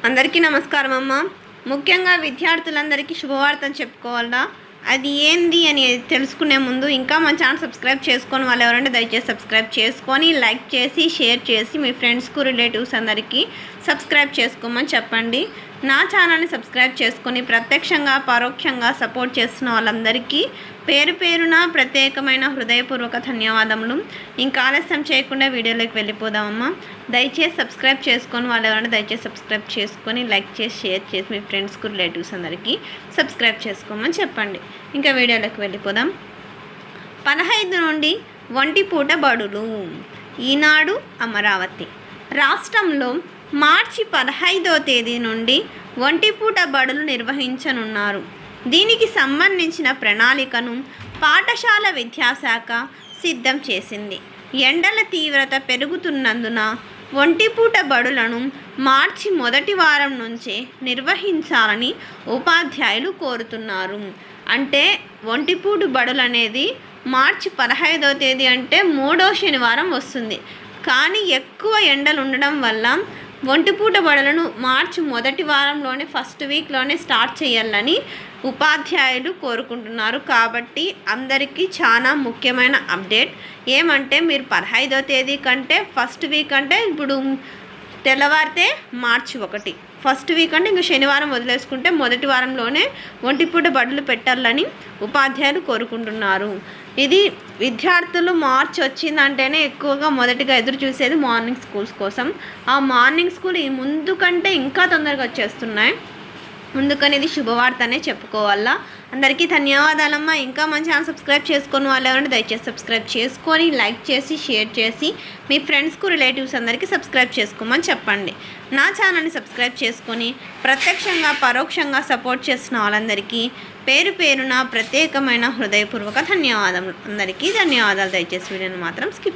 అందరికీ నమస్కారం అమ్మ. ముఖ్యంగా విద్యార్థులందరికీ శుభవార్తను చెప్పుకోవాలా. అది ఏంది అని తెలుసుకునే ముందు ఇంకా మన ఛానల్ సబ్స్క్రైబ్ చేసుకొని వాళ్ళు ఎవరంటే దయచేసి సబ్స్క్రైబ్ చేసుకొని లైక్ చేసి షేర్ చేసి మీ ఫ్రెండ్స్కు రిలేటివ్స్ అందరికీ సబ్స్క్రైబ్ చేసుకోమని చెప్పండి. నా ఛానల్ని సబ్స్క్రైబ్ చేసుకొని ప్రత్యక్షంగా పరోక్షంగా సపోర్ట్ చేస్తున్న వాళ్ళందరికీ పేరు పేరున ప్రత్యేకమైన హృదయపూర్వక ధన్యవాదములు. ఇంకా ఆలస్యం చేయకుండా వీడియోలోకి వెళ్ళిపోదామమ్మా. దయచేసి సబ్స్క్రైబ్ చేసుకొని వాళ్ళు ఎవరైనా దయచేసి సబ్స్క్రైబ్ చేసుకొని లైక్ చేసి షేర్ చేసి మీ ఫ్రెండ్స్కు రిలేటివ్స్ అందరికీ సబ్స్క్రైబ్ చేసుకోమని చెప్పండి. ఇంకా వీడియోలోకి వెళ్ళిపోదాం. 15 నుండి ఒంటిపూట బడులు. ఈనాడు అమరావతి. రాష్ట్రంలో మార్చి 15వ తేదీ నుండి ఒంటిపూట బడులు నిర్వహించనున్నారు. దీనికి సంబంధించిన ప్రణాళికను పాఠశాల విద్యాశాఖ సిద్ధం చేసింది. ఎండల తీవ్రత పెరుగుతున్నందున ఒంటిపూట బడులను మార్చి మొదటి వారం నుంచే నిర్వహించాలని ఉపాధ్యాయులు కోరుతున్నారు. అంటే ఒంటిపూట బడులు అనేది మార్చి 15వ తేదీ అంటే 3వ శనివారం వస్తుంది. కానీ ఎక్కువ ఎండలు ఉండడం వల్ల ఒంటిపూట బడులను మార్చి మొదటి వారంలోనే ఫస్ట్ వీక్లోనే స్టార్ట్ చేయాలని ఉపాధ్యాయులు కోరుకుంటున్నారు. కాబట్టి అందరికీ చాలా ముఖ్యమైన అప్డేట్ ఏమంటే మీరు 15వ తేదీ కంటే ఫస్ట్ వీక్ అంటే ఇప్పుడు తెల్లవారితే మార్చి 1 ఫస్ట్ వీక్ అంటే ఇంక శనివారం వదిలేసుకుంటే మొదటి వారంలోనే ఒంటిపూట బడులు పెట్టాలని ఉపాధ్యాయులు కోరుకుంటున్నారు. ఇది విద్యార్థులు మార్చి వచ్చిందంటేనే ఎక్కువగా మొదటిగా ఎదురు చూసేది మార్నింగ్ స్కూల్స్ కోసం. ఆ మార్నింగ్ స్కూల్ ముందు కంటే ఇంకా తొందరగా వచ్చేస్తున్నాయి. అందుకని ఇది శుభవార్తనే చెప్పుకోవాలా. అందరికీ ధన్యవాదాలమ్మా. ఇంకా మన ఛానల్ సబ్స్క్రైబ్ చేసుకొని వాళ్ళు ఎవరైనా దయచేసి సబ్స్క్రైబ్ చేసుకొని లైక్ చేసి షేర్ చేసి మీ ఫ్రెండ్స్కు రిలేటివ్స్ అందరికీ సబ్స్క్రైబ్ చేసుకోమని చెప్పండి. నా ఛానల్ని సబ్స్క్రైబ్ చేసుకొని ప్రత్యక్షంగా పరోక్షంగా సపోర్ట్ చేసిన వాళ్ళందరికీ పేరు పేరున ప్రత్యేకమైన హృదయపూర్వక ధన్యవాదములు. అందరికీ ధన్యవాదాలు. దయచేసి వీడియోని మాత్రం స్కిప్